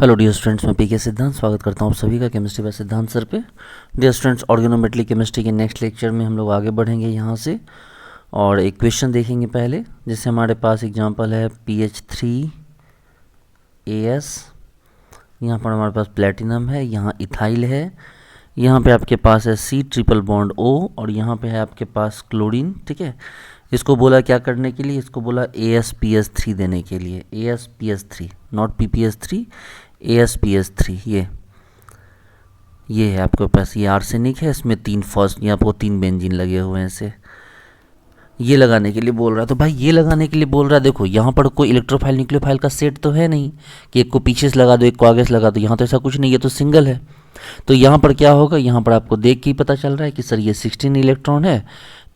Hello dear students, मैं पीके सिद्धांत स्वागत करता हूँ आप सभी का केमिस्ट्री बाय सिद्धांत सर पे। डियर स्टूडेंट्स, ऑर्गेनोमेट्रिक केमिस्ट्री के नेक्स्ट लेक्चर में हम लोग आगे बढ़ेंगे यहाँ से और एक क्वेश्चन देखेंगे पहले, जिससे हमारे पास एग्जांपल है PH3AS। यहाँ पर हमारे पास प्लेटिनम है, यहाँ इथाइल है, यहाँ पे आपके पास है C ट्रिपल बॉन्ड O और यहाँ पे है आपके पास क्लोरीन। ठीक है, इसको बोला क्या करने के लिए, इसको बोला AsPH3 देने के लिए। AsPH3 not PPH3, AsPH3। ये है आपके पास, ये आर्सेनिक है, इसमें 3 फर्स्ट, यहाँ आपको 3 बेंजीन लगे हुए हैं ऐसे। ये लगाने के लिए बोल रहा है, तो भाई ये लगाने के लिए बोल रहा है। देखो यहाँ पर कोई इलेक्ट्रोफाइल न्यूक्लियोफाइल का सेट तो है नहीं कि एक को पीछे से लगा दो एक को आगे से लगा दो, यहाँ तो ऐसा कुछ नहीं, ये तो सिंगल है। तो यहाँ पर क्या होगा, यहाँ पर आपको देख के ही पता चल रहा है कि सर ये 16 इलेक्ट्रॉन है,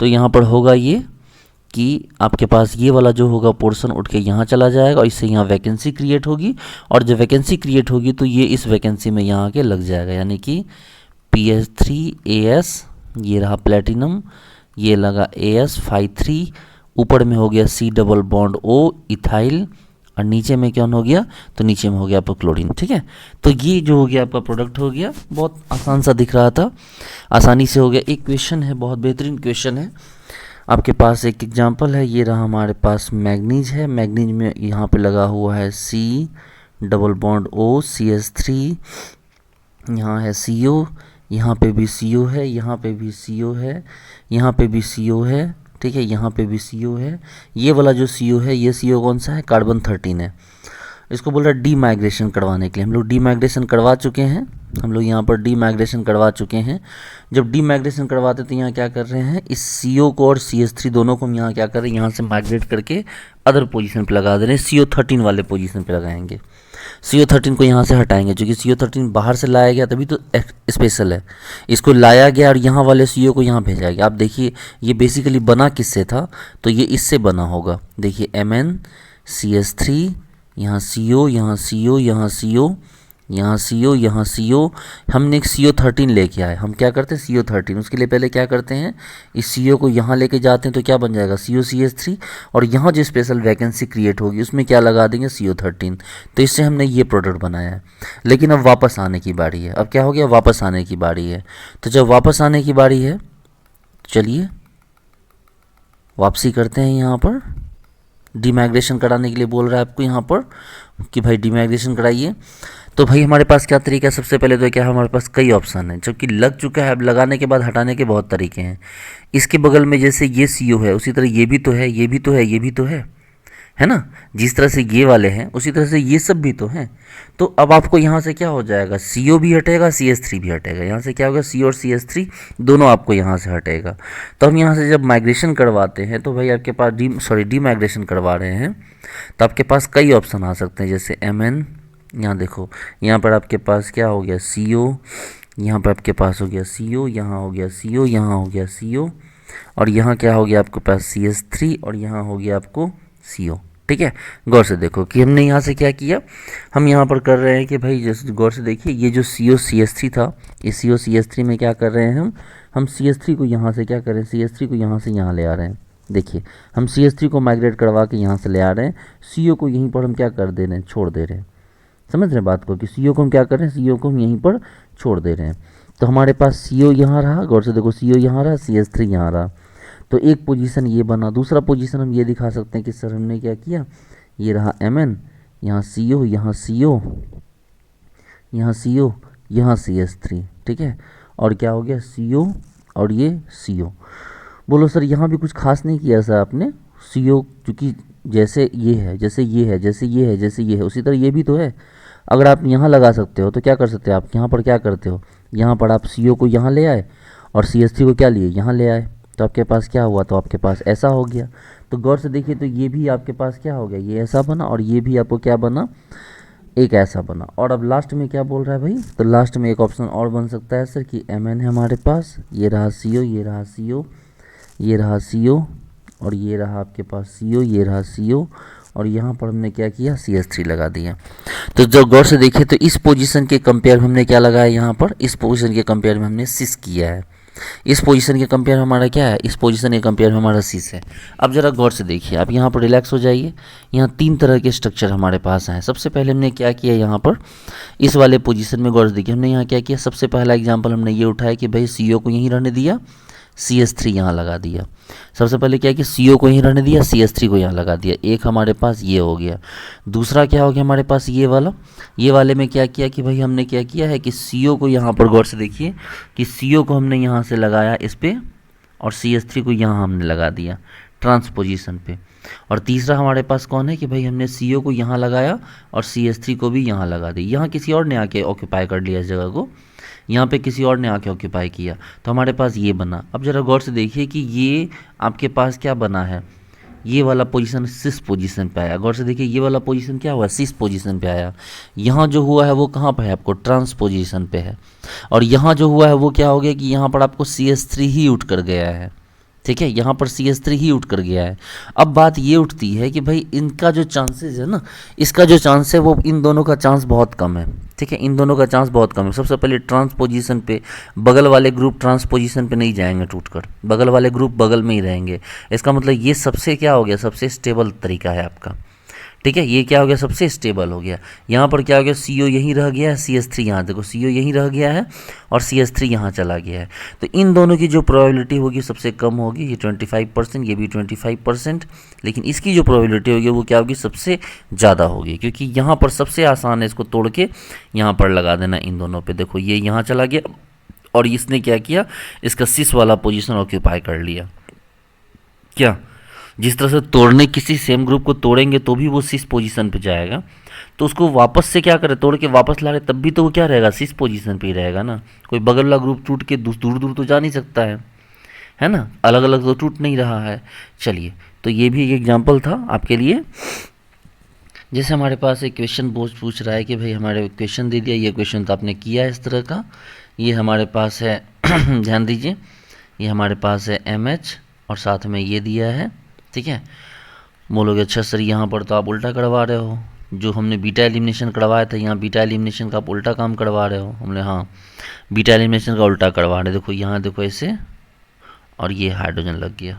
तो यहाँ पर होगा ये कि आपके पास ये वाला जो होगा पोर्शन उठ के यहाँ चला जाएगा और इससे यहाँ वैकेंसी क्रिएट होगी, और जब वैकेंसी क्रिएट होगी तो ये इस वैकेंसी में यहाँ आके लग जाएगा, यानी कि PH3AS, ये रहा प्लेटिनम, ये लगा AS53, ऊपर में हो गया C double bond O ethyl, और नीचे में क्या हो गया, तो नीचे में हो गया आपका क्लोरीन। ठीक है, तो ये जो हो गया आपका प्रोडक्ट हो गया। बहुत आसान सा दिख रहा था, आसानी से हो गया। एक क्वेश्चन है, बहुत बेहतरीन क्वेश्चन है आपके पास। एक एग्जांपल है, ये रहा हमारे पास मैग्नीज है, मैग्नीज में यहाँ पे लगा हुआ है C double bond O CH3, यहाँ है CO, यहाँ पे भी CO है, यहाँ पे भी CO है, यहाँ पे भी CO है। ठीक है, यहाँ पे भी CO है। ये वाला जो CO है, ये CO कौन सा है, कार्बन 13 है। इसको बोल रहा है डी माइग्रेशन करवाने के लिए। हम लोग डी माइग्रेशन करवा चुके हैं, हम लोग यहाँ पर डी माइग्रेशन करवा चुके हैं। जब डी माइग्रेशन करवाते तो यहाँ क्या कर रहे हैं, इस CO को और CH3 दोनों को हम यहाँ क्या कर रहे हैं, यहाँ से माइग्रेट करके अदर पोजीशन पे लगा दे रहे हैं, CO13 वाले पोजीशन पे लगाएंगे। CO13 को यहाँ से हटाएंगे, क्योंकि CO13 बाहर से लाया गया तभी तो स्पेशल है। इसको लाया गया और यहाँ वाले CO को यहाँ भेजा गया। आप देखिए ये बेसिकली बना किससे था, तो ये इससे बना होगा। देखिए MnCH3, यहाँ CO, यहाँ CO, यहाँ CO, यहाँ CO, यहाँ CO। हमने एक CO13 लेके आए। हम क्या करते हैं, CO13, उसके लिए पहले क्या करते हैं, इस CO को यहाँ लेके जाते हैं, तो क्या बन जाएगा COCH3, और यहाँ जो स्पेशल वैकेंसी क्रिएट होगी उसमें क्या लगा देंगे, CO13। तो इससे हमने ये प्रोडक्ट बनाया है। लेकिन अब वापस आने की बारी है। अब क्या हो गया, वापस आने की बारी है। तो जब वापस आने की बारी है, चलिए वापसी करते हैं। यहाँ पर डीमाइग्रेशन कराने के लिए बोल रहा है आपको यहाँ पर कि भाई डीमाइग्रेशन कराइए। तो भाई हमारे पास क्या तरीका है, सबसे पहले तो क्या है, हमारे पास कई ऑप्शन है। जबकि लग चुका है, अब लगाने के बाद हटाने के बहुत तरीके हैं। इसके बगल में जैसे ये CO है, उसी तरह ये भी तो है, ये भी तो है, ये भी तो है ना। जिस तरह से ये वाले हैं उसी तरह से ये सब भी तो हैं। तो अब आपको यहाँ से क्या हो जाएगा, CO भी हटेगा, CH3 भी हटेगा। यहाँ से क्या होगा, C और CH3 दोनों आपको यहाँ से हटेगा। तो हम यहाँ से जब माइग्रेशन करवाते हैं तो भाई आपके पास डी माइग्रेशन करवा रहे हैं, तो आपके पास कई ऑप्शन आ सकते हैं। जैसे Mn, यहाँ देखो, यहाँ पर आपके पास क्या हो गया, CO, यहाँ पर आपके पास हो गया CO, यहाँ हो गया CO, यहाँ हो गया CO, और यहाँ क्या हो गया आपके पास CH3, और यहाँ हो गया आपको CO। ठीक है, गौर से देखो कि हमने यहाँ से क्या किया, हम यहाँ पर कर रहे हैं कि भाई जैसे गौर से देखिए, ये जो COCH3 था, इस COCH3 में क्या कर रहे हैं हम CH3 को यहाँ से क्या कर रहे हैं, CH3 को यहाँ से यहाँ ले आ रहे हैं। देखिए हम CH3 को माइग्रेट करवा के यहाँ से ले आ रहे हैं, CO को यहीं पर हम क्या कर दे रहे हैं, छोड़ दे रहे हैं। समझ रहे हैं बात को, कि CO को हम क्या कर रहे हैं, CO को हम यहीं पर छोड़ दे रहे हैं। तो हमारे पास CO यहाँ रहा, गौर से देखो, CO यहाँ रहा, CH3 यहाँ रहा। तो एक पोजीशन ये बना। दूसरा पोजीशन हम ये दिखा सकते हैं कि सर हमने क्या किया, ये रहा Mn, यहाँ CO, यहाँ CO, यहाँ CO, यहाँ CH3। ठीक है, और क्या हो गया, CO और ये CO। बोलो सर यहाँ भी कुछ खास नहीं किया सर आपने। CO चूँकि जैसे ये है, जैसे ये है, जैसे ये है, जैसे ये है, उसी तरह ये भी तो है। अगर आप यहाँ लगा सकते हो तो क्या कर सकते हो, आप यहाँ पर क्या करते हो, यहाँ पर आप CO को यहाँ ले आए और CH3 को क्या लिए, यहाँ ले आए। तो आपके पास क्या हुआ, तो आपके पास ऐसा हो गया। तो गौर से देखिए, तो ये भी आपके पास क्या हो गया, ये ऐसा बना, और ये भी आपको क्या बना, एक ऐसा बना। और अब लास्ट में क्या बोल रहा है भाई, तो लास्ट में एक ऑप्शन और बन सकता है सर कि Mn है हमारे पास, ये रहा CO, ये रहा CO, ये रहा CO, और ये रहा आपके पास CO, ये रहा CO, और यहाँ पर हमने क्या किया, CH3 लगा दिया। तो जब गौर से देखिए, तो इस पोजीशन के कंपेयर में हमने क्या लगाया, यहाँ पर इस पोजीशन के कंपेयर में हमने सिस किया है। इस पोजीशन के कंपेयर हमारा क्या है, इस पोजीशन के कंपेयर हमारा सी से। अब जरा गौर से देखिए, आप यहाँ पर रिलैक्स हो जाइए। यहाँ 3 तरह के स्ट्रक्चर हमारे पास हैं। सबसे पहले हमने क्या किया, यहाँ पर इस वाले पोजीशन में गौर से देखिए, हमने यहाँ क्या किया, सबसे पहला एग्जाम्पल हमने ये उठाया कि भाई CO को यहीं रहने दिया, CH3 यहाँ लगा दिया। सबसे पहले क्या कि CO को यहीं रहने दिया, CH3 को यहाँ लगा दिया। एक हमारे पास ये हो गया। दूसरा क्या हो गया हमारे पास, ये वाला, ये वाले में क्या किया कि भाई हमने क्या किया है कि CO को यहाँ पर गौर से देखिए कि CO को हमने यहाँ से लगाया इस पे और CH3 को यहाँ हमने लगा दिया ट्रांसपोजिशन पे। और तीसरा हमारे पास कौन है कि भाई हमने CO को यहाँ लगाया और CH3 को भी यहाँ लगा दी। यहाँ किसी और ने आके ऑक्यूपाई कर लिया इस जगह को, यहाँ पे किसी और ने आके ऑक्यूपाई किया, तो हमारे पास ये बना। अब ज़रा गौर से देखिए कि ये आपके पास क्या बना है, ये वाला पोजीशन सिस पोजीशन पे आया। गौर से देखिए, ये वाला पोजीशन क्या हुआ, सिस पोजीशन पे आया। यहाँ जो हुआ है वो कहाँ पे है, आपको ट्रांस पोजीशन पे है। और यहाँ जो हुआ है वो क्या हो गया कि यहाँ पर आपको CH3 ही उठ कर गया है। ठीक है, यहाँ पर CH3 ही उठ कर गया है। अब बात ये उठती है कि भाई इनका जो चांसेस है ना, इसका जो चांस है वो इन दोनों का चांस बहुत कम है। ठीक है, इन दोनों का चांस बहुत कम है। सबसे पहले ट्रांसपोजिशन पे बगल वाले ग्रुप ट्रांसपोजिशन पे नहीं जाएंगे टूटकर, बगल वाले ग्रुप बगल में ही रहेंगे। इसका मतलब ये सबसे क्या हो गया, सबसे स्टेबल तरीका है आपका। ठीक है, ये क्या हो गया, सबसे स्टेबल हो गया। यहाँ पर क्या हो गया, CO यहीं रह गया है, CH3 यहाँ देखो CO यहीं रह गया है और CH3 यहाँ चला गया है। तो इन दोनों की जो प्रोबेबिलिटी होगी सबसे कम होगी, ये 25%, ये भी 25%। लेकिन इसकी जो प्रोबेबिलिटी होगी वो क्या होगी, सबसे ज़्यादा होगी, क्योंकि यहाँ पर सबसे आसान है इसको तोड़ के यहाँ पर लगा देना इन दोनों पर। देखो ये यहाँ चला गया और इसने क्या किया, इसका सिस वाला पोजिशन ऑक्यूपाई कर लिया। क्या, जिस तरह से तोड़ने, किसी सेम ग्रुप को तोड़ेंगे तो भी वो सिस पोजीशन पे जाएगा, तो उसको वापस से क्या करें, तोड़ के वापस ला रहे तब भी तो वो क्या रहेगा, सिस पोजीशन पे ही रहेगा ना। कोई बगल वाला ग्रुप टूट के दूर दूर तो जा नहीं सकता है ना, अलग अलग तो टूट नहीं रहा है। चलिए, तो ये भी एक एग्जाम्पल था आपके लिए। जैसे हमारे पास एक क्वेश्चन पूछ रहा है कि भाई हमारे क्वेश्चन दे दिया, ये क्वेश्चन तो आपने किया है इस तरह का, ये हमारे पास है ध्यान दीजिए, ये हमारे पास है MH और साथ में ये दिया है। ठीक है, बोलोगे अच्छा सर यहाँ पर तो आप उल्टा करवा रहे हो, जो हमने बीटा एलिमिनेशन करवाया था यहाँ बीटा एलिमिनेशन का आप उल्टा काम करवा रहे हो। हमने हाँ, बीटा एलिमिनेशन का उल्टा करवा रहे, देखो यहाँ देखो ऐसे, और ये हाइड्रोजन लग गया।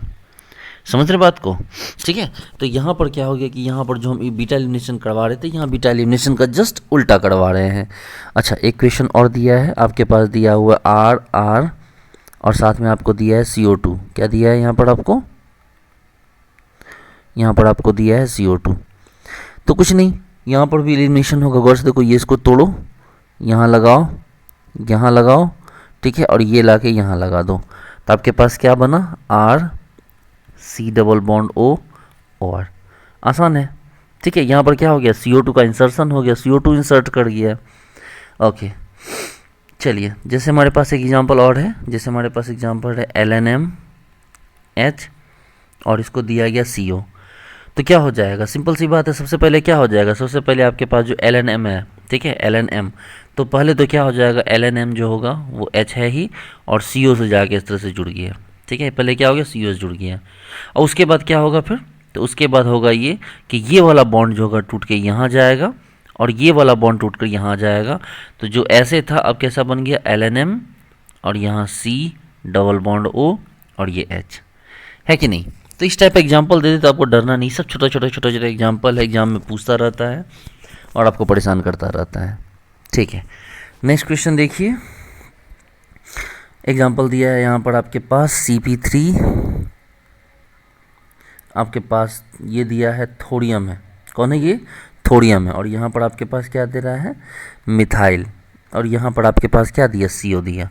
समझ रहे बात को? ठीक है, तो यहाँ पर क्या हो गया कि यहाँ पर जो हम बीटा एलिमिनेशन करवा रहे थे, यहाँ बीटा एलिमिनेशन का जस्ट उल्टा करवा रहे हैं। अच्छा, एक क्वेश्चन और दिया है आपके पास, दिया हुआ R और साथ में आपको दिया है CO2। क्या दिया है यहाँ पर आपको, यहाँ पर आपको दिया है CO2। तो कुछ नहीं, यहाँ पर भी एलिमिनेशन होगा। गौर से देखो, ये इसको तोड़ो, यहाँ लगाओ, यहाँ लगाओ, ठीक है, और ये लाके यहाँ लगा दो, तो आपके पास क्या बना, RC डबल बॉन्ड O और आसान है। ठीक है, यहाँ पर क्या हो गया, CO2 का इंसर्शन हो गया, CO2 इंसर्ट कर गया। ओके, चलिए, जैसे हमारे पास एक एग्जांपल और है, जैसे हमारे पास एग्जांपल है LNMH और इसको दिया गया CO। तो क्या हो जाएगा, सिंपल सी बात है, सबसे पहले क्या हो जाएगा, सबसे पहले आपके पास जो LNM है, ठीक है, LNM, तो पहले तो क्या हो जाएगा, LNM जो होगा वो H है ही और CO से जाके इस तरह से जुड़ गया। ठीक है, पहले क्या हो गया, CO से जुड़ गया, और उसके बाद क्या होगा फिर, तो उसके बाद होगा ये कि ये वाला बॉन्ड जो होगा टूट के यहाँ जाएगा और ये वाला बॉन्ड टूट कर यहाँ जाएगा। तो जो ऐसे था अब कैसा बन गया, LNM और यहाँ C डबल बॉन्ड O और ये H, है कि नहीं। तो इस टाइप का एग्जाम्पल दे दे तो आपको डरना नहीं, सब छोटा छोटा एग्जाम्पल है, एग्जाम में पूछता रहता है और आपको परेशान करता रहता है। ठीक है, नेक्स्ट क्वेश्चन देखिए, एग्जाम्पल दिया है यहाँ पर आपके पास CP3, आपके पास ये दिया है थोडियम है, कौन है ये, थोडियम है, और यहाँ पर आपके पास क्या दे रहा है, मिथाइल, और यहाँ पर आपके पास क्या दिया, CO दिया।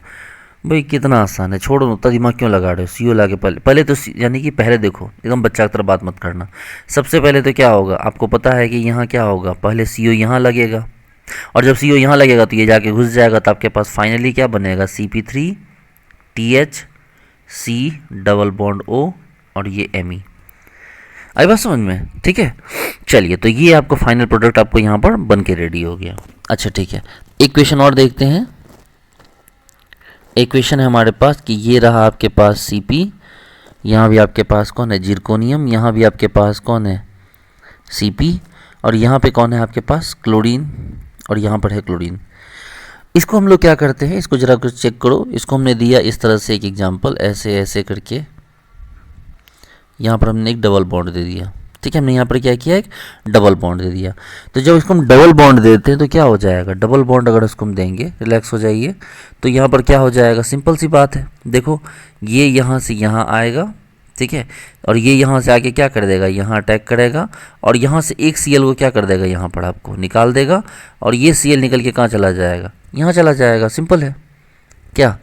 भाई कितना आसान है, छोड़ो, उतना दिमाग क्यों लगा रहे हो, CO लाके पहले तो यानी कि पहले देखो, एकदम बच्चा की तरह बात मत करना। सबसे पहले तो क्या होगा, आपको पता है कि यहाँ क्या होगा, पहले CO यहाँ लगेगा, और जब CO यहाँ लगेगा तो ये जाके घुस जाएगा, तो आपके पास फाइनली क्या बनेगा, CP3 TH C double bond O और ये Me। आई बात समझ में? ठीक है, चलिए, तो ये आपको फाइनल प्रोडक्ट आपको यहाँ पर बन के रेडी हो गया। अच्छा ठीक है, एक क्वेश्चन और देखते हैं। एक क्वेश्चन है हमारे पास कि ये रहा आपके पास CP, यहाँ भी आपके पास कौन है, जिरकोनियम, यहाँ भी आपके पास कौन है, CP, और यहाँ पे कौन है आपके पास, क्लोरीन, और यहाँ पर है क्लोरीन। इसको हम लोग क्या करते हैं, इसको जरा कुछ चेक करो। इसको हमने दिया इस तरह से एक एग्जांपल, ऐसे ऐसे करके यहाँ पर हमने एक डबल बॉन्ड दे दिया। ठीक है, हमने यहाँ पर क्या किया, एक डबल बॉन्ड दे दिया। तो जब इसको हम डबल बॉन्ड देते हैं तो क्या हो जाएगा, डबल बॉन्ड अगर इसको हम देंगे, रिलैक्स हो जाइए, तो यहाँ पर क्या हो जाएगा, सिंपल सी बात है। देखो ये यहाँ से यहाँ आएगा, ठीक है, और ये यहाँ से आके क्या कर देगा, यहाँ अटैक करेगा, और यहाँ से एक सीएल को क्या कर देगा, यहाँ पर आपको निकाल देगा, और ये सीएल निकल के कहाँ चला जाएगा, यहाँ चला जाएगा। सिंपल है क्या,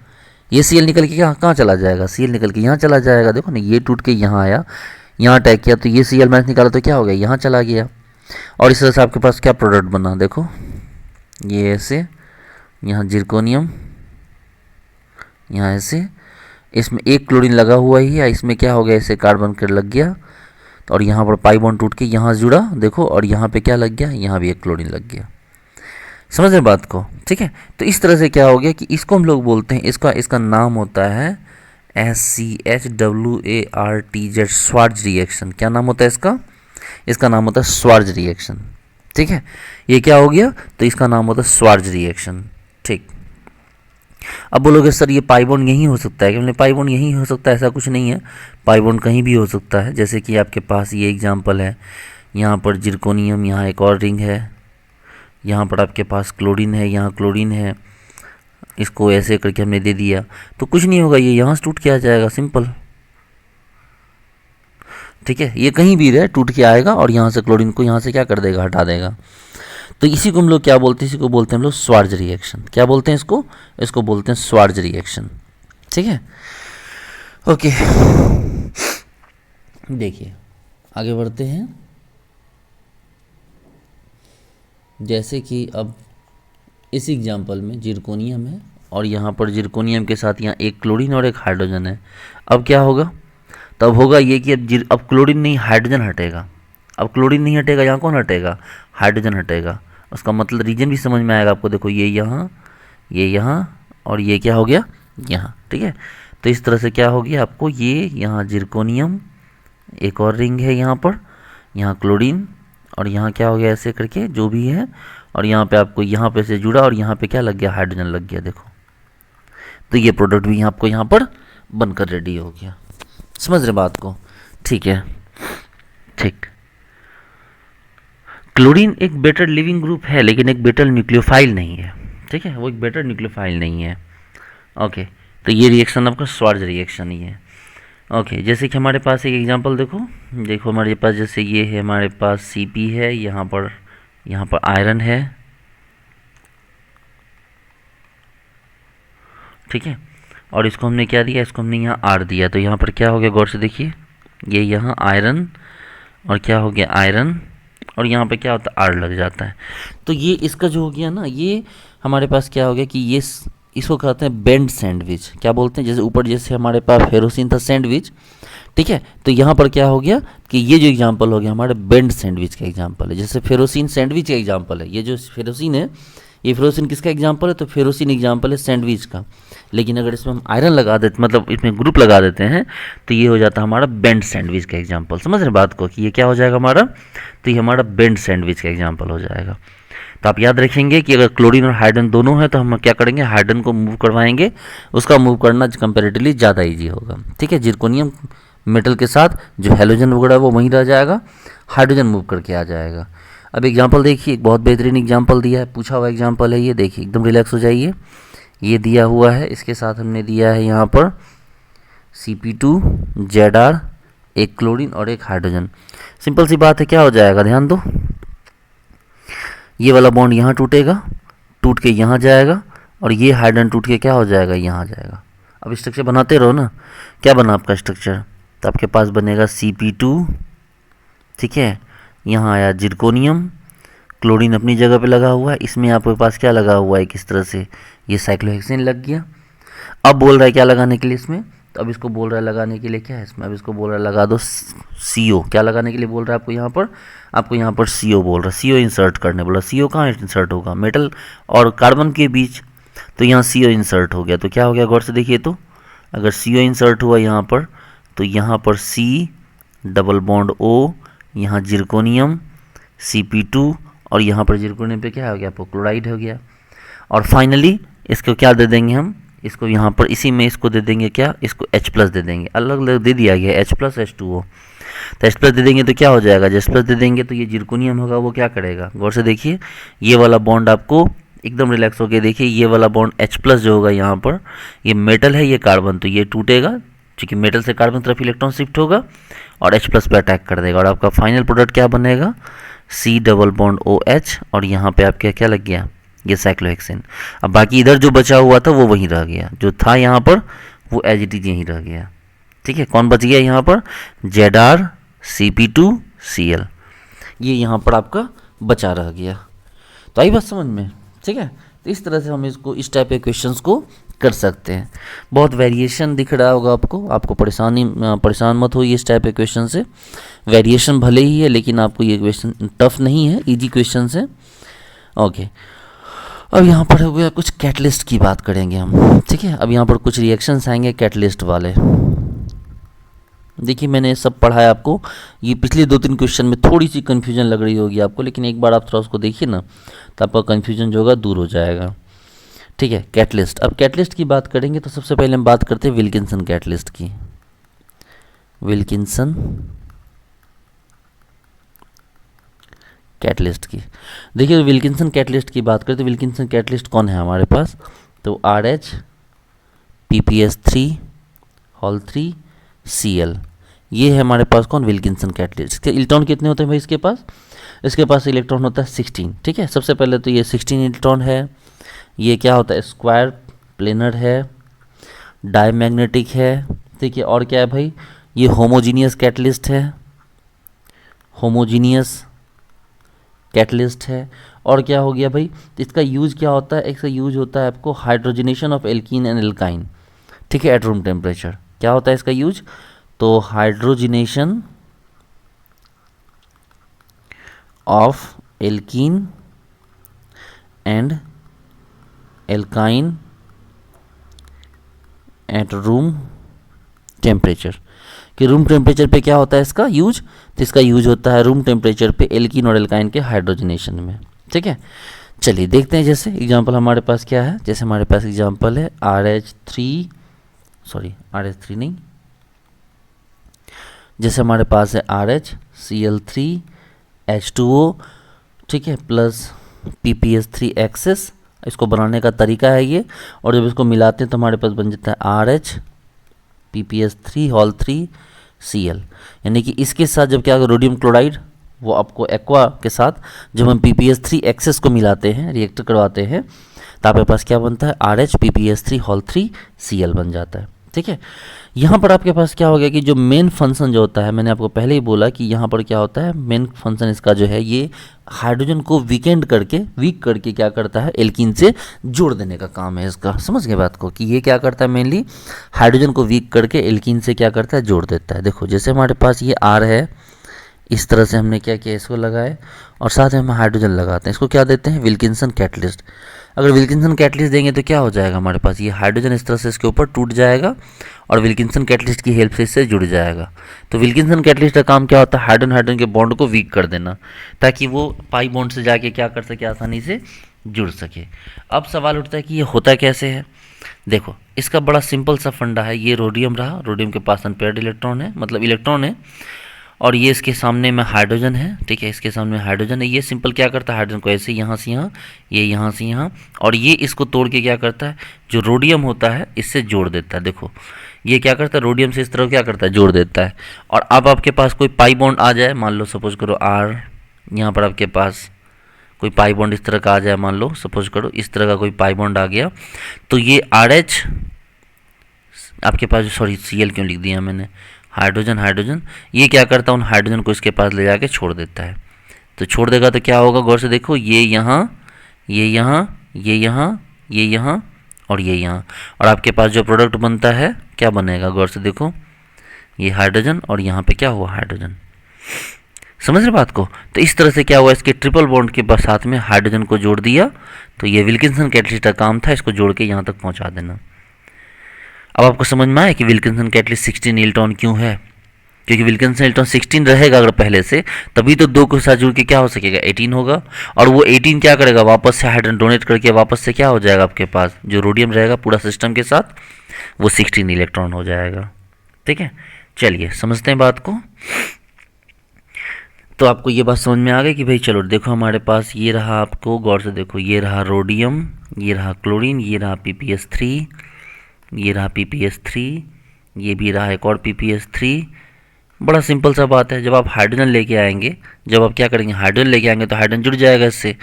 ये सीएल निकल के कहाँ चला जाएगा, सीएल निकल के यहाँ चला जाएगा। देखो ना, ये टूट के यहाँ आया, यहाँ अटैक किया, तो ये सीएल मैच निकाला तो क्या हो गया, यहाँ चला गया। और इस तरह से आपके पास क्या प्रोडक्ट बना, देखो ये ऐसे, यहाँ जिरकोनियम, यहाँ ऐसे, इसमें एक क्लोरीन लगा हुआ ही है, इसमें क्या हो गया, ऐसे कार्बन कर लग गया, और यहाँ पर पाई बॉन्ड टूट के यहाँ जुड़ा, देखो, और यहाँ पे क्या लग गया, यहाँ भी एक क्लोरीन लग गया। समझ रहे बात को, ठीक है। तो इस तरह से क्या हो गया कि इसको हम लोग बोलते हैं, इसका नाम होता है SCHWARTZ, स्वार्ज रिएक्शन। क्या नाम होता है इसका नाम होता है स्वार्ज रिएक्शन। ठीक है, ये क्या हो गया, तो इसका नाम होता है स्वार्ज रिएक्शन। ठीक, अब बोलोगे सर ये पाई बॉन्ड यहीं हो सकता है क्या, पाई बॉन्ड यहीं हो सकता है, ऐसा कुछ नहीं है, पाई बॉन्ड कहीं भी हो सकता है। जैसे कि आपके पास ये एग्जांपल है, यहाँ पर जिरकोनियम, यहाँ एक और रिंग है, यहाँ पर आपके पास क्लोरीन है, यहाँ क्लोरीन है, इसको ऐसे करके हमने दे दिया, तो कुछ नहीं होगा, ये यहाँ से टूट के आ जाएगा, सिंपल। ठीक है, ये कहीं भी रहे टूट के आएगा, और यहाँ से क्लोरीन को यहाँ से क्या कर देगा, हटा देगा। तो इसी को हम लोग क्या बोलते हैं, इसी को बोलते हैं हम लोग स्वार्ज रिएक्शन। क्या बोलते हैं इसको बोलते हैं स्वार्ज रिएक्शन। ठीक है, ओके, देखिए आगे बढ़ते हैं। जैसे कि अब इस एग्जांपल में जिरकोनियम है, और यहाँ पर जिरकोनियम के साथ यहाँ एक क्लोरीन और एक हाइड्रोजन है। अब क्या होगा, तब होगा ये कि अब क्लोरीन नहीं, हाइड्रोजन हटेगा। अब क्लोरीन नहीं हटेगा, यहाँ कौन हटेगा, हाइड्रोजन हटेगा। उसका मतलब रीजन भी समझ में आएगा आपको। देखो ये यहाँ और ये क्या हो गया, यहाँ। ठीक है, तो इस तरह से क्या हो गया आपको, ये यहाँ जिरकोनियम, एक और रिंग है यहाँ पर, यहाँ क्लोरीन, और यहाँ क्या हो गया, ऐसे करके जो भी है, और यहाँ पे आपको यहाँ पे से जुड़ा, और यहाँ पे क्या लग गया, हाइड्रोजन लग गया। देखो, तो ये प्रोडक्ट भी आपको यहाँ पर बनकर रेडी हो गया। समझ रहे बात को, ठीक है। ठीक, क्लोरीन एक बेटर लिविंग ग्रुप है, लेकिन एक बेटर न्यूक्लियोफाइल नहीं है। ठीक है, वो एक बेटर न्यूक्लियोफाइल नहीं है। ओके, तो ये रिएक्शन आपका स्वार्ज रिएक्शन ही है। ओके, जैसे कि हमारे पास एक एग्जांपल देखो हमारे पास जैसे ये है, हमारे पास Cp है, यहाँ पर आयरन है। ठीक है, और इसको हमने क्या दिया, इसको हमने यहाँ R दिया, तो यहाँ पर क्या हो गया, गौर से देखिए, ये यहाँ आयरन, और क्या हो गया, आयरन, और यहाँ पे क्या होता है, R लग जाता है। तो ये इसका जो हो गया ना, ये हमारे पास क्या हो गया कि ये इसको कहते हैं बेंड सैंडविच। क्या बोलते हैं, जैसे ऊपर जैसे हमारे पास फेरोसिन था सैंडविच, ठीक है, तो यहाँ पर क्या हो गया कि ये जो एग्जांपल हो गया हमारे बेंड सैंडविच का एग्जांपल है। जैसे फेरोसिन सैंडविच का एग्जांपल है, ये जो फेरोसिन है, ये फेरोसिन किसका एग्जांपल है, तो फेरोसिन एग्जांपल है सैंडविच का। लेकिन अगर इसमें हम आयरन लगा देते, मतलब इसमें ग्रुप लगा देते हैं, तो ये हो जाता है हमारा बेंड सैंडविच का एग्जांपल। समझ रहे बात को कि ये क्या हो जाएगा हमारा, तो ये हमारा बेंड सैंडविच का एग्जांपल हो जाएगा। तो आप याद रखेंगे कि अगर क्लोरीन और हाइड्रोजन दोनों है, तो हम क्या करेंगे, हाइड्रोजन को मूव करवाएंगे, उसका मूव करना कंपैरेटिवली ज़्यादा ईजी होगा। ठीक है, जिरकोनियम मेटल के साथ जो हैलोजन वगैरह वो वहीं रह जाएगा, हाइड्रोजन मूव करके आ जाएगा। अब एग्जांपल देखिए, एक बहुत बेहतरीन एग्जांपल दिया है, पूछा हुआ एग्जांपल है ये, देखिए एकदम रिलैक्स हो जाइए। ये दिया हुआ है, इसके साथ हमने दिया है यहाँ पर Cp2Zr, एक क्लोरीन और एक हाइड्रोजन। सिंपल सी बात है, क्या हो जाएगा, ध्यान दो, ये वाला बॉन्ड यहाँ टूटेगा, टूट के यहाँ जाएगा, और ये हाइड्रोजन टूट के क्या हो जाएगा, यहाँ जाएगा। अब स्ट्रक्चर बनाते रहो ना, क्या बना आपका स्ट्रक्चर, तो आपके पास बनेगा Cp2, ठीक है, यहाँ आया जिरकोनियम, क्लोरीन अपनी जगह पे लगा हुआ है, इसमें आपके पास क्या लगा हुआ है, किस तरह से ये साइक्लोहेक्सेन लग गया। अब बोल रहा है क्या लगाने के लिए इसमें, तो अब इसको बोल रहा है लगाने के लिए क्या है इसमें, अब इसको बोल रहा है लगा दो CO। क्या लगाने के लिए बोल रहा है आपको यहाँ पर CO बोल रहा है, CO इंसर्ट करने बोला। CO कहाँ इंसर्ट होगा, मेटल और कार्बन के बीच, तो यहाँ CO इंसर्ट हो गया। तो क्या हो गया, गौर से देखिए, तो अगर CO इंसर्ट हुआ यहाँ पर, तो यहाँ पर C डबल बॉन्ड O, यहाँ जिरकोनियम Cp2, और यहाँ पर जिरकोनियम पे क्या हो गया, आपको क्लोराइड हो गया। और फाइनली इसको क्या दे देंगे हम, इसको यहाँ पर इसी में इसको दे देंगे क्या, इसको H+ दे देंगे, अलग अलग दे दिया गया H+ H2O। तो H+ दे देंगे तो क्या हो जाएगा, जब H+ दे देंगे तो ये जिरकोनियम होगा, वो क्या करेगा, गौर से देखिए, ये वाला बॉन्ड आपको एकदम रिलैक्स होकर देखिए, ये वाला बॉन्ड H+ जो होगा यहाँ पर, ये मेटल है, ये कार्बन, तो ये टूटेगा, क्योंकि मेटल से कार्बन तरफ इलेक्ट्रॉन शिफ्ट होगा और H+ पे अटैक कर देगा, और आपका फाइनल प्रोडक्ट क्या बनेगा, C डबल बॉन्ड OH, और यहाँ पे आपके क्या लग गया, ये साइक्लोहेक्सेन। अब बाकी इधर जो बचा हुआ था वो वहीं रह गया, जो था यहाँ पर वो एज इट इज यहीं रह गया। ठीक है, कौन बच गया यहाँ पर, ZrCp2Cl, ये यहाँ पर आपका बचा रह गया। तो आई बात समझ में, ठीक है। तो इस तरह से हम इसको, इस टाइप के क्वेश्चंस को कर सकते हैं। बहुत वेरिएशन दिख रहा होगा आपको परेशान मत होइए इस टाइप के क्वेश्चन से। वेरिएशन भले ही है लेकिन आपको ये क्वेश्चन टफ नहीं है, इजी क्वेश्चन है। ओके, अब यहाँ पर हो गया कुछ कैटलिस्ट की बात करेंगे हम, ठीक है। अब यहाँ पर कुछ रिएक्शंस आएंगे कैटलिस्ट वाले। देखिए मैंने सब पढ़ा है आपको, ये पिछले 2-3 क्वेश्चन में थोड़ी सी कन्फ्यूजन लग रही होगी आपको, लेकिन एक बार आप थोड़ा उसको देखिए ना तो आपका कन्फ्यूजन जो होगा दूर हो जाएगा, ठीक है। कैटलिस्ट, अब कैटलिस्ट की बात करेंगे तो सबसे पहले हम बात करते हैं विल्किंसन कैटलिस्ट की। विल्किंसन कैटलिस्ट की, देखिए विल्किंसन कैटलिस्ट की बात करें तो विल्किंसन कैटलिस्ट कौन है हमारे पास, तो RH PPS3 ये है हमारे पास कौन, विल्किंसन कैटलिस्ट। इसके इलेक्ट्रॉन कितने होते हैं भाई इसके पास, इसके पास इलेक्ट्रॉन होता है 16, ठीक है। सबसे पहले तो ये 16 इलेक्ट्रॉन है, ये क्या होता है, स्क्वायर प्लेनर है, डायमैग्नेटिक है, ठीक है। और क्या है भाई, ये होमोजीनियस कैटलिस्ट है, होमोजीनियस कैटलिस्ट है। और क्या हो गया भाई, इसका यूज़ क्या होता है, इसका यूज होता है आपको hydrogenation of alkene and alkyne, ठीक है, एट रूम टेम्परेचर। क्या होता है इसका यूज, तो hydrogenation of alkene and alkyne at room temperature, कि रूम टेम्परेचर पे क्या होता है इसका यूज, तो इसका यूज होता है रूम टेम्परेचर पे एल्कीन और एल्काइन के हाइड्रोजनेशन में, ठीक है। चलिए देखते हैं, जैसे एग्जांपल हमारे पास क्या है, जैसे हमारे पास एग्जांपल है RH3 नहीं, जैसे हमारे पास है RHCl3H2O, ठीक है, प्लस PPS3 इसको बनाने का तरीका है ये, और जब इसको मिलाते हैं तो हमारे पास बन जाता है RH PPS3 यानी कि इसके साथ जब क्या रोडियम क्लोराइड, वो आपको एक्वा के साथ जब हम PPS3 को मिलाते हैं, रिएक्ट करवाते हैं, तो आपके पास क्या बनता है, RH PPS3 बन जाता है, ठीक है। यहाँ पर आपके पास क्या हो गया कि जो मेन फंक्शन जो होता है, मैंने आपको पहले ही बोला कि यहाँ पर क्या होता है, मेन फंक्शन इसका जो है ये हाइड्रोजन को वीक करके क्या करता है, एल्कीन से जोड़ देने का काम है इसका। समझ गए बात को, कि ये क्या करता है, मेनली हाइड्रोजन को वीक करके एल्कीन से क्या करता है, जोड़ देता है। देखो जैसे हमारे पास ये R है, इस तरह से हमने क्या किया, इसको लगाए और साथ में हम हाइड्रोजन लगाते हैं, इसको क्या देते हैं, विल्किंसन कैटलिस्ट। अगर विल्किंसन कैटलिस्ट देंगे तो क्या हो जाएगा हमारे पास, ये हाइड्रोजन इस तरह से इसके ऊपर टूट जाएगा और विल्किंसन कैटलिस्ट की हेल्प से इससे जुड़ जाएगा। तो विल्किंसन कैटलिस्ट का काम क्या होता है, हाइड्रोजन के बॉन्ड को वीक कर देना, ताकि वो पाई बॉन्ड से जाके क्या कर सके, आसानी से जुड़ सके। अब सवाल उठता है कि ये होता कैसे है। देखो इसका बड़ा सिंपल सा फंडा है, ये रोडियम रहा, रोडियम के पास अनपेयर्ड इलेक्ट्रॉन है, मतलब इलेक्ट्रॉन है, और ये इसके सामने में हाइड्रोजन है, ठीक है, इसके सामने हाइड्रोजन है। ये सिंपल क्या करता है, हाइड्रोजन को ऐसे यहाँ से यहाँ, ये यहाँ से यहाँ, और ये इसको तोड़ के क्या करता है, जो रोडियम होता है इससे जोड़ देता है। देखो ये क्या करता है, रोडियम से इस तरह क्या करता है, जोड़ देता है। और अब आपके पास कोई पाई बॉन्ड आ जाए, मान लो सपोज करो R, यहाँ पर आपके पास कोई पाई बॉन्ड इस तरह का आ जाए, मान लो सपोज करो इस तरह का कोई पाई बॉन्ड आ गया, तो ये RH आपके पास, सॉरी Cl क्यों लिख दिया मैंने, हाइड्रोजन ये क्या करता है, उन हाइड्रोजन को इसके पास ले जाके छोड़ देता है। तो छोड़ देगा तो क्या होगा, गौर से देखो, ये यहाँ, ये यहाँ, ये यहाँ, ये यहाँ और ये यहाँ, और आपके पास जो प्रोडक्ट बनता है क्या बनेगा, गौर से देखो, ये हाइड्रोजन और यहाँ पे क्या हुआ, हाइड्रोजन। समझ रहे बात को। तो इस तरह से क्या हुआ, इसके ट्रिपल बॉन्ड के साथ में हाइड्रोजन को जोड़ दिया। तो ये विल्किंसन कैटलिस्ट का काम था, इसको जोड़ के यहाँ तक पहुँचा देना। अब आपको समझ में आया कि विल्किंसन कैटलिस्ट 16 इलेक्ट्रॉन क्यों है। क्योंकि विल्किंसन इलेक्ट्रॉन 16 रहेगा अगर पहले से, तभी तो दो के साथ जुड़ के क्या हो सकेगा, 18 होगा। और वो 18 क्या करेगा, वापस से हाइड्रोजन डोनेट करके वापस से क्या हो जाएगा, आपके पास जो रोडियम रहेगा पूरा सिस्टम के साथ, वो 16 इलेक्ट्रॉन हो जाएगा। ठीक है, चलिए समझते हैं बात को। तो आपको ये बात समझ में आ गई कि भाई चलो देखो हमारे पास ये रहा, आपको गौर से देखो, ये रहा रोडियम, ये रहा क्लोरीन, ये रहा PPS3, ये रहा PPS3, ये भी रहा एक और PPS3। बड़ा सिंपल सा बात है, जब आप हाइड्रोजन लेके आएंगे, जब आप क्या करेंगे, हाइड्रोजन लेके आएंगे तो हाइड्रोजन जुड़ जाएगा इससे,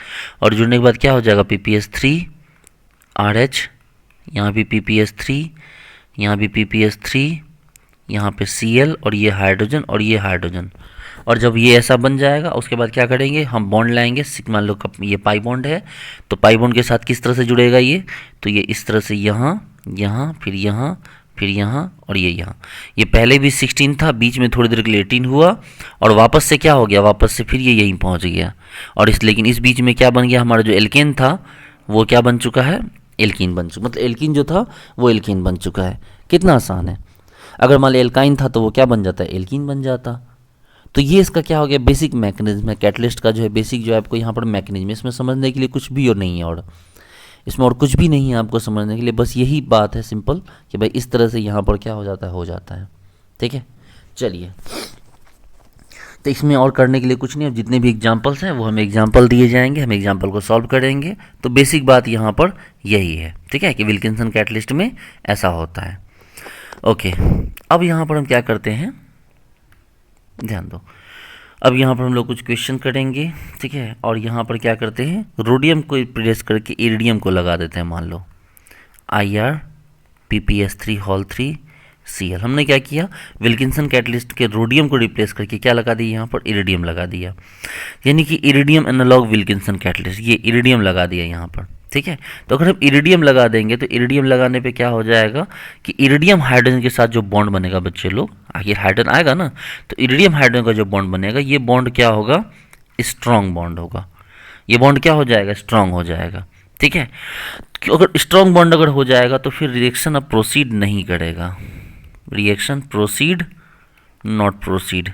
और जुड़ने के बाद क्या हो जाएगा, PPS3 RH, यहाँ भी PPS3, यहाँ भी PPS3, यहाँ पे Cl, और ये हाइड्रोजन और ये हाइड्रोजन। और जब ये ऐसा बन जाएगा उसके बाद क्या करेंगे, हम बॉन्ड लाएंगे, मान लो ये पाई बॉन्ड है, तो पाई बॉन्ड के साथ किस तरह से जुड़ेगा ये, तो ये इस तरह से यहाँ यहाँ फिर यहाँ फिर यहाँ और ये यहाँ। ये पहले भी 16 था, बीच में थोड़ी देर के लिए 18 हुआ, और वापस से क्या हो गया, वापस से फिर ये यहीं पहुँच गया। और लेकिन इस बीच में क्या बन गया, हमारा जो एल्केन था वो क्या बन चुका है, एल्कीन बन चुका, मतलब एल्कीन जो था वो एल्कीन बन चुका है। कितना आसान है। अगर मान लो एल्काइन था तो वो क्या बन जाता है, एल्कीन बन जाता। तो ये इसका क्या हो गया, बेसिक मैकेनिज्म है कैटलिस्ट का, जो है बेसिक जो है आपको यहाँ पर मैकेनिज्म, इसमें समझने के लिए कुछ भी और नहीं है, और इसमें और कुछ भी नहीं है आपको समझने के लिए, बस यही बात है सिंपल कि भाई इस तरह से यहाँ पर क्या हो जाता है। ठीक है, चलिए तो इसमें और करने के लिए कुछ नहीं, अब जितने भी एग्जाम्पल्स हैं वो हमें एग्जाम्पल दिए जाएंगे, हम एग्जाम्पल को सॉल्व करेंगे। तो बेसिक बात यहाँ पर यही है, ठीक है, कि विल्किंसन कैटलिस्ट में ऐसा होता है। ओके, अब यहाँ पर हम क्या करते हैं, ध्यान दो, अब यहाँ पर हम लोग कुछ क्वेश्चन करेंगे, ठीक है। और यहाँ पर क्या करते हैं, रोडियम को रिप्लेस करके इरिडियम को लगा देते हैं। मान लो IR PPS3 होल 3 Cl, हमने क्या किया, विल्किंसन कैटलिस्ट के रोडियम को रिप्लेस करके क्या लगा दिया, यहाँ पर इरिडियम लगा दिया, यानी कि इरिडियम एनालॉग विल्किंसन कैटलिस्ट, ये इरिडियम लगा दिया यहाँ पर। ठीक है, तो अगर हम इरिडियम लगा देंगे तो इरिडियम लगाने पे क्या हो जाएगा कि इरिडियम हाइड्रोजन के साथ जो बॉन्ड बनेगा, बच्चे लोग, आखिर हाइड्रोजन आएगा ना, तो इरिडियम हाइड्रोजन का जो बॉन्ड बनेगा, ये बॉन्ड क्या होगा, स्ट्रॉन्ग बॉन्ड होगा। ये बॉन्ड क्या हो जाएगा, स्ट्रॉन्ग हो जाएगा। ठीक है, अगर स्ट्रॉन्ग बॉन्ड अगर हो जाएगा तो फिर रिएक्शन अब प्रोसीड नहीं करेगा, reaction proceed not proceed,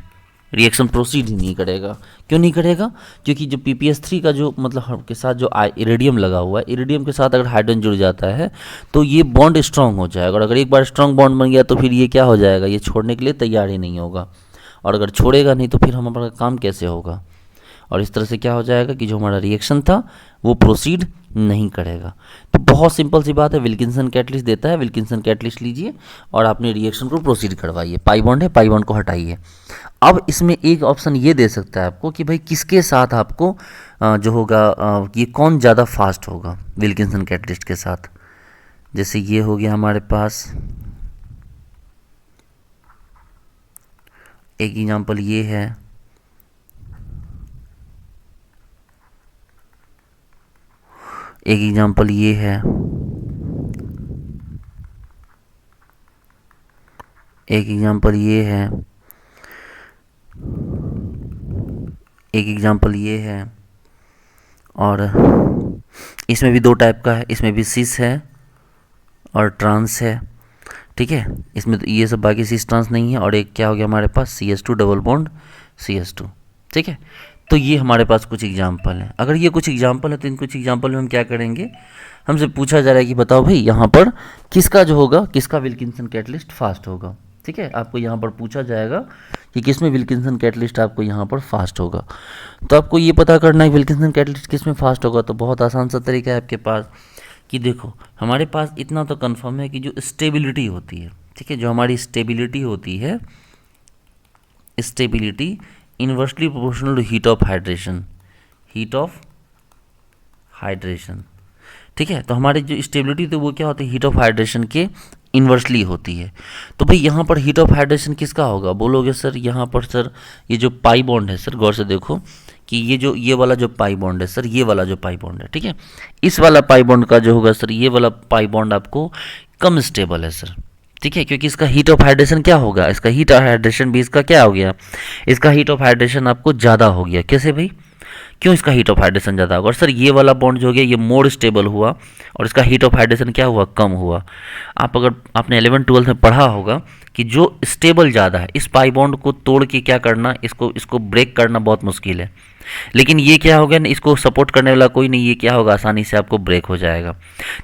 reaction proceed ही नहीं करेगा। क्यों नहीं करेगा, क्योंकि जो PPS3 का जो मतलब के साथ जो इरिडियम लगा हुआ है, इरिडियम के साथ अगर हाइड्रोजन जुड़ जाता है तो ये बॉन्ड स्ट्रांग हो जाएगा, और अगर एक बार स्ट्रांग बॉन्ड बन गया तो फिर ये क्या हो जाएगा, ये छोड़ने के लिए तैयार ही नहीं होगा, और अगर छोड़ेगा नहीं तो फिर हमारा काम कैसे होगा, और इस तरह से क्या हो जाएगा कि जो हमारा रिएक्शन था वो प्रोसीड नहीं करेगा। तो बहुत सिंपल सी बात है, विल्किंसन कैटलिस्ट देता है, विल्किंसन कैटलिस्ट लीजिए और अपने रिएक्शन को प्रोसीड करवाइए। पाई बॉन्ड है, पाई बॉन्ड को हटाइए। अब इसमें एक ऑप्शन ये दे सकता है आपको कि भाई किसके साथ आपको जो होगा ये कौन ज़्यादा फास्ट होगा विल्किंसन कैटलिस्ट के साथ। जैसे ये हो गया हमारे पास एक एग्जांपल, ये है, एक एग्जांपल ये है, एक एग्जांपल ये है, एक एग्जांपल ये है, और इसमें भी दो टाइप का है, इसमें भी सिस है और ट्रांस है। ठीक है, इसमें तो ये सब बाकी सिस ट्रांस नहीं है। और एक क्या हो गया हमारे पास, CH2 डबल बॉन्ड CH2। ठीक है, तो ये हमारे पास कुछ एग्जाम्पल हैं। अगर ये कुछ एग्जाम्पल है तो इन कुछ एग्जाम्पल में हम क्या करेंगे, हमसे पूछा जा रहा है कि बताओ भाई यहाँ पर किसका जो होगा, किसका विल्किंसन कैटलिस्ट फास्ट होगा। ठीक है, आपको यहाँ पर पूछा जाएगा कि किसमें विल्किंसन कैटलिस्ट आपको यहाँ पर फास्ट होगा। तो आपको ये पता करना है विल्किंसन कैटलिस्ट किसमें फास्ट होगा, तो बहुत आसान सा तरीका है आपके पास कि देखो हमारे पास इतना तो कन्फर्म है कि जो स्टेबिलिटी होती है, ठीक है, जो हमारी स्टेबिलिटी होती है, stability inversely proportional to heat of hydration, heat of hydration. ठीक है, तो हमारी जो स्टेबिलिटी तो वो क्या होती है, हीट ऑफ हाइड्रेशन के इन्वर्सली होती है। तो भाई यहाँ पर हीट ऑफ हाइड्रेशन किसका होगा, बोलोगे सर यहाँ पर सर ये जो पाई बॉन्ड है, सर गौर से देखो कि ये वाला जो पाई बॉन्ड है सर, ये वाला जो पाई बॉन्ड है, ठीक है, इस वाला पाई बॉन्ड का जो होगा सर, ये वाला पाई बॉन्ड आपको कम स्टेबल है सर। ठीक है, क्योंकि इसका हीट ऑफ हाइड्रेशन क्या होगा, इसका हीट ऑफ हाइड्रेशन भी इसका क्या हो गया, इसका हीट ऑफ हाइड्रेशन आपको ज़्यादा हो गया। कैसे भाई, क्यों इसका हीट ऑफ हाइड्रेशन ज़्यादा होगा? और सर ये वाला बॉन्ड जो हो गया ये मोर स्टेबल हुआ और इसका हीट ऑफ हाइड्रेशन क्या हुआ? कम हुआ। आप अगर आपने 11th-12th में पढ़ा होगा कि जो स्टेबल ज़्यादा है इस पाई बॉन्ड को तोड़ के क्या करना, इसको ब्रेक करना बहुत मुश्किल है। लेकिन ये क्या हो गया ना, इसको सपोर्ट करने वाला कोई नहीं, ये क्या होगा, आसानी से आपको ब्रेक हो जाएगा।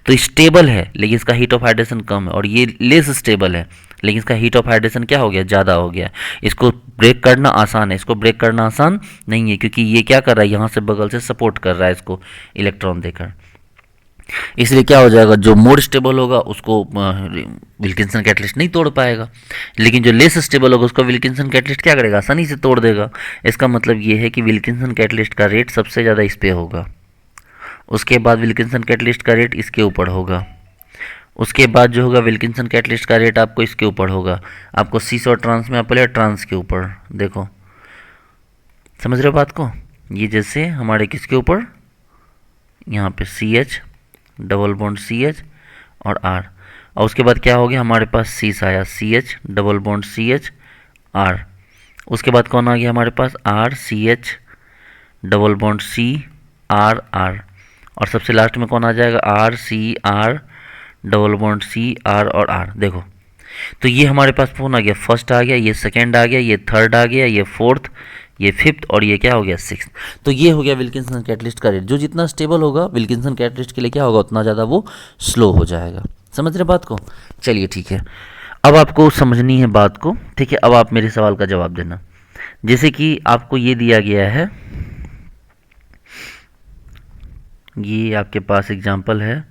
तो स्टेबल है लेकिन इसका हीट ऑफ हाइड्रेशन कम है, और ये लेस स्टेबल है लेकिन इसका हीट ऑफ हाइड्रेशन क्या हो गया? ज़्यादा हो गया। इसको ब्रेक करना आसान है, इसको ब्रेक करना आसान नहीं है, क्योंकि ये क्या कर रहा है, यहाँ से बगल से सपोर्ट कर रहा है इसको इलेक्ट्रॉन देकर। इसलिए क्या हो जाएगा, जो मोर स्टेबल होगा उसको विल्किंसन कैटलिस्ट नहीं तोड़ पाएगा, लेकिन जो लेस स्टेबल होगा उसको विल्किंसन कैटलिस्ट क्या करेगा, आसानी से तोड़ देगा। इसका मतलब ये है कि विल्किंसन कैटलिस्ट का रेट सबसे ज़्यादा इस पे होगा, उसके बाद विल्किंसन कैटलिस्ट का रेट इसके ऊपर होगा, उसके बाद जो होगा विल्किंसन कैटलिस्ट का रेट आपको इसके ऊपर होगा। आपको सीस और ट्रांस में आप पहले ट्रांस के ऊपर देखो, समझ रहे हो बात को? ये जैसे हमारे किसके ऊपर, यहाँ पे CH डबल बॉन्ड CH और R, और उसके बाद क्या हो गया हमारे पास सीस आया, CH double bond CH R। उसके बाद कौन आ गया हमारे पास, RCH double bond C R R, और सबसे लास्ट में कौन आ जाएगा, RCR double bond C R और R। देखो तो ये हमारे पास कौन आ गया, फर्स्ट आ गया, ये सेकेंड आ गया, ये थर्ड आ गया, ये फोर्थ, ये फिफ्थ, और ये क्या हो गया, सिक्स्थ। तो ये हो गया विल्किंसन कैटलिस्ट का रेट। जो जितना स्टेबल होगा विल्किंसन कैटलिस्ट के लिए क्या होगा, उतना ज़्यादा वो स्लो हो जाएगा। समझ रहे बात को? चलिए ठीक है, अब आपको समझनी है बात को, ठीक है। अब आप मेरे सवाल का जवाब देना। जैसे कि आपको ये दिया गया है, ये आपके पास एग्जाम्पल है,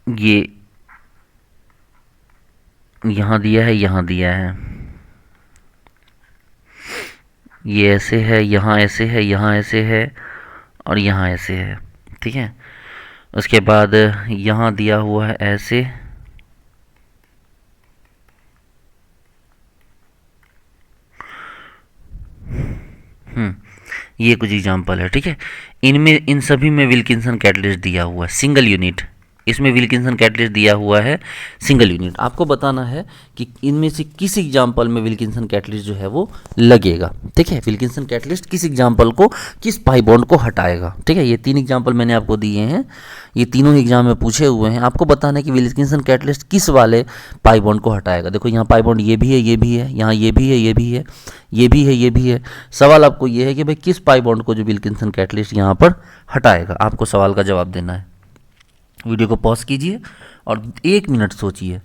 ये यहाँ दिया है, यहाँ दिया है, ये ऐसे है, यहाँ ऐसे है, यहाँ ऐसे है, और यहाँ ऐसे है, ठीक है। उसके बाद यहाँ दिया हुआ है ऐसे, ये कुछ एग्जाम्पल है, ठीक है। इनमें इन सभी में विल्किंसन कैटलिस्ट दिया हुआ है सिंगल यूनिट, इसमें विल्किंसन कैटलिस्ट दिया हुआ है सिंगल यूनिट। आपको बताना है कि इनमें से किस एग्जाम्पल में विल्किंसन कैटलिस्ट जो है वो लगेगा, ठीक है। विल्किंसन कैटलिस्ट किस एग्जाम्पल को, किस पाई बॉन्ड को हटाएगा, ठीक है। ये 3 एग्जाम्पल मैंने आपको दिए हैं, ये तीनों एग्जाम में पूछे हुए हैं। आपको बताना है कि विल्किंसन कैटलिस्ट किस वाले पाई बॉन्ड को हटाएगा। देखो यहाँ पाई बॉन्ड ये भी है, ये भी है, यहाँ ये भी है, ये भी है, ये भी है, ये भी है। सवाल आपको ये है कि भाई किस पाई बॉन्ड को जो विल्किंसन कैटलिस्ट यहाँ पर हटाएगा। आपको सवाल का जवाब देना है। वीडियो को पॉज कीजिए और 1 मिनट सोचिए।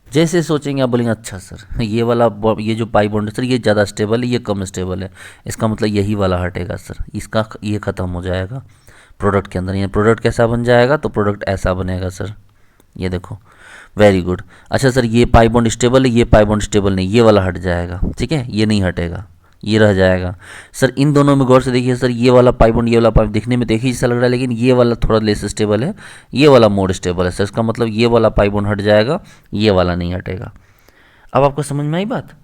जैसे सोचेंगे आप बोलेंगे अच्छा सर ये वाला, ये जो पाई बॉन्ड है सर ये ज़्यादा स्टेबल है, ये कम स्टेबल है, इसका मतलब यही वाला हटेगा सर, इसका ये ख़त्म हो जाएगा प्रोडक्ट के अंदर। ये प्रोडक्ट कैसा बन जाएगा, तो प्रोडक्ट ऐसा बनेगा सर, ये देखो, वेरी गुड। अच्छा सर ये पाई बॉन्ड स्टेबल है, ये पाई बॉन्ड स्टेबल नहीं, ये वाला हट जाएगा, ठीक है, ये नहीं हटेगा, ये रह जाएगा। सर इन दोनों में गौर से देखिए सर, ये वाला पाई बॉन्ड, ये वाला पाई दिखने में देखिए जैसा लग रहा है, लेकिन ये वाला थोड़ा लेस स्टेबल है, ये वाला मोर स्टेबल है सर, इसका मतलब ये वाला पाई बॉन्ड हट जाएगा, ये वाला नहीं हटेगा। अब आपको समझ में आई बात?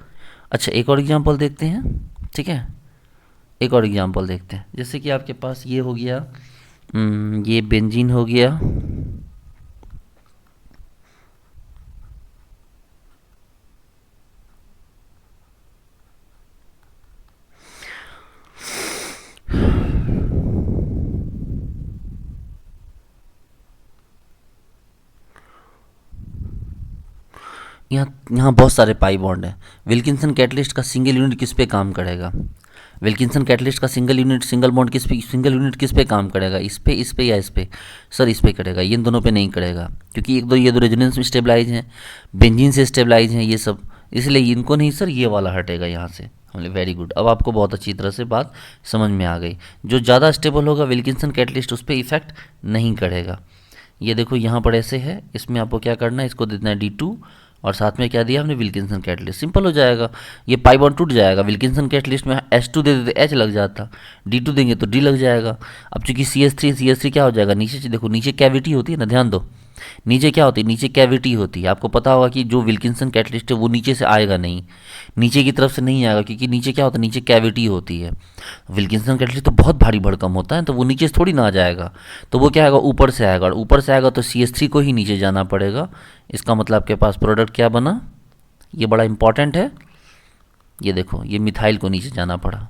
अच्छा एक और एग्जांपल देखते हैं, ठीक है, एक और एग्जांपल देखते हैं। जैसे कि आपके पास ये हो गया, ये बेंजीन हो गया, यहाँ बहुत सारे पाई बॉन्ड हैं। विल्किंसन कैटलिस्ट का सिंगल यूनिट किस पे काम करेगा? विल्किंसन कैटलिस्ट का सिंगल यूनिट, सिंगल बॉन्ड किस पे, सिंगल यूनिट किस पे काम करेगा? इस पे या इस पे? सर इस पे करेगा, ये इन दोनों पे नहीं करेगा, क्योंकि ये दो रेजोनेंस में स्टेबलाइज हैं, बेंजीन से स्टेबलाइज हैं ये सब, इसलिए इनको नहीं सर, ये वाला हटेगा यहाँ से। हमने वेरी गुड, अब आपको बहुत अच्छी तरह से बात समझ में आ गई। जो ज़्यादा स्टेबल होगा विल्किंसन कैटलिस्ट उस पर इफेक्ट नहीं करेगा। ये देखो यहाँ पर ऐसे है, इसमें आपको क्या करना है, इसको देना है D2 और साथ में क्या दिया हमने, विल्किंसन कैटलिस्ट। सिंपल हो जाएगा, ये पाई बॉन्ड टूट जाएगा। विल्किंसन कैटलिस्ट में H2 दे देते H लग जाता, D2 देंगे तो D लग जाएगा। अब चूंकि CH3 क्या हो जाएगा, नीचे से देखो, नीचे कैविटी होती है ना, ध्यान दो, नीचे क्या होती है, नीचे कैविटी होती है। आपको पता होगा कि जो विल्किंसन कैटलिस्ट है वो नीचे से आएगा नहीं, नीचे की तरफ से नहीं आएगा, क्योंकि नीचे क्या होता है, नीचे कैविटी होती है। विल्किंसन कैटलिस्ट तो बहुत भारी भरकम होता है, तो वो नीचे से थोड़ी ना आ जाएगा, तो वो क्या आएगा, ऊपर से आएगा, और ऊपर से आएगा तो CH3 को ही नीचे जाना पड़ेगा। इसका मतलब आपके पास प्रोडक्ट क्या बना, ये बड़ा इंपॉर्टेंट है, ये देखो, ये मिथाइल को नीचे जाना पड़ा,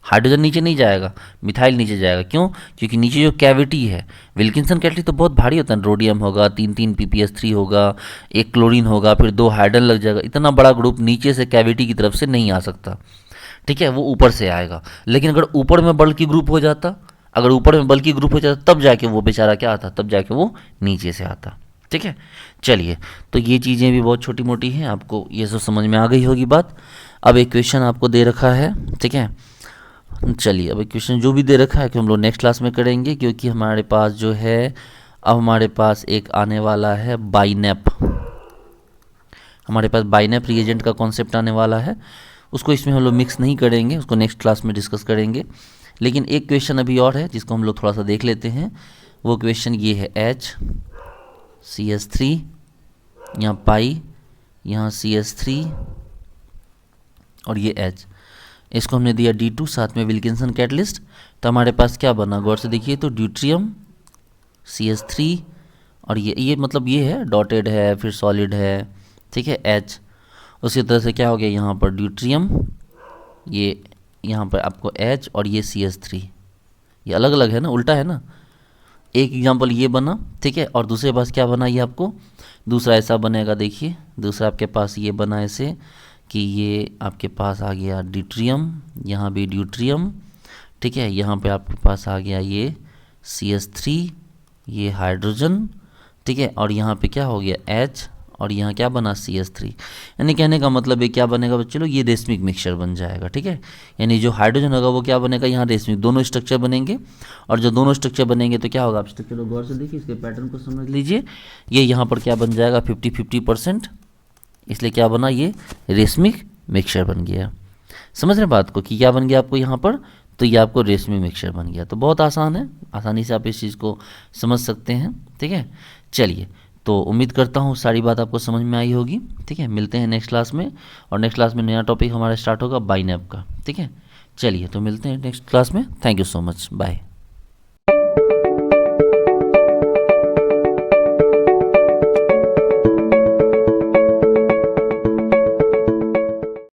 हाइड्रोजन नीचे नहीं जाएगा, मिथाइल नीचे जाएगा। क्यों? क्योंकि नीचे जो कैविटी है, विल्किंसन कैविटी तो बहुत भारी होता है, रोडियम होगा, 3 ppс3 होगा, एक क्लोरीन होगा, फिर 2 हाइड्रोजन लग जाएगा। इतना बड़ा ग्रुप नीचे से कैविटी की तरफ से नहीं आ सकता, ठीक है, वो ऊपर से आएगा। लेकिन अगर ऊपर में बल्कि ग्रुप हो जाता, अगर ऊपर में बल्कि ग्रुप हो जाता तब जाके वो बेचारा क्या आता, तब जाके वो नीचे से आता, ठीक है। चलिए, तो ये चीज़ें भी बहुत छोटी मोटी हैं, आपको ये सब समझ में आ गई होगी बात। अब एक क्वेश्चन आपको दे रखा है, ठीक है। चलिए, अब एक क्वेश्चन जो भी दे रखा है कि हम लोग नेक्स्ट क्लास में करेंगे, क्योंकि हमारे पास जो है अब हमारे पास एक आने वाला है बाइनेप, हमारे पास बाइनेप रिएजेंट का कॉन्सेप्ट आने वाला है। उसको इसमें हम लोग मिक्स नहीं करेंगे, उसको नेक्स्ट क्लास में डिस्कस करेंगे। लेकिन एक क्वेश्चन अभी और है जिसको हम लोग थोड़ा सा देख लेते हैं। वो क्वेश्चन ये है, HCS3, यहाँ पाई, यहाँ CS3 और ये H, इसको हमने दिया D2, साथ में विल्किंसन कैटलिस्ट। तो हमारे पास क्या बना, गौर से देखिए, तो ड्यूट्रियम CS3 और ये मतलब ये है, डॉटेड है, फिर सॉलिड है, ठीक है, H। उसी तरह से क्या हो गया, यहाँ पर ड्यूट्रियम, ये यहाँ पर आपको H और ये CS3, ये अलग अलग है ना, उल्टा है ना। एक एग्जांपल ये बना, ठीक है, और दूसरे पास क्या बना, ये आपको दूसरा ऐसा बनेगा। देखिए, दूसरा आपके पास ये बना ऐसे कि ये आपके पास आ गया ड्यूट्रियम, यहाँ भी ड्यूट्रियम, ठीक है, यहाँ पे आपके पास आ गया ये CS3, ये हाइड्रोजन, ठीक है, और यहाँ पे क्या हो गया H और यहाँ क्या बना CS3। यानी कहने का मतलब ये क्या बनेगा बच्चे लोग, ये रेशमिक मिक्सचर बन जाएगा, ठीक है। यानी जो हाइड्रोजन होगा वो क्या बनेगा, यहाँ रेशमिक, दोनों स्ट्रक्चर बनेंगे। और जो दोनों स्ट्रक्चर बनेंगे तो क्या होगा, आप स्ट्रक्चर को गौर से देखिए, इसके पैटर्न को समझ लीजिए। ये यहाँ पर क्या बन जाएगा, 50-50%, इसलिए क्या बना, ये रेशमिक मिक्सचर बन गया। समझ रहे बात को कि क्या बन गया आपको यहाँ पर, तो ये आपको रेशमी मिक्सचर बन गया। तो बहुत आसान है, आसानी से आप इस चीज़ को समझ सकते हैं, ठीक है। चलिए, तो उम्मीद करता हूँ सारी बात आपको समझ में आई होगी, ठीक है। मिलते हैं नेक्स्ट क्लास में, और नेक्स्ट क्लास में नया टॉपिक हमारा स्टार्ट होगा बाइनेप का, ठीक है। चलिए, तो मिलते हैं नेक्स्ट क्लास में। Thank you so much, bye.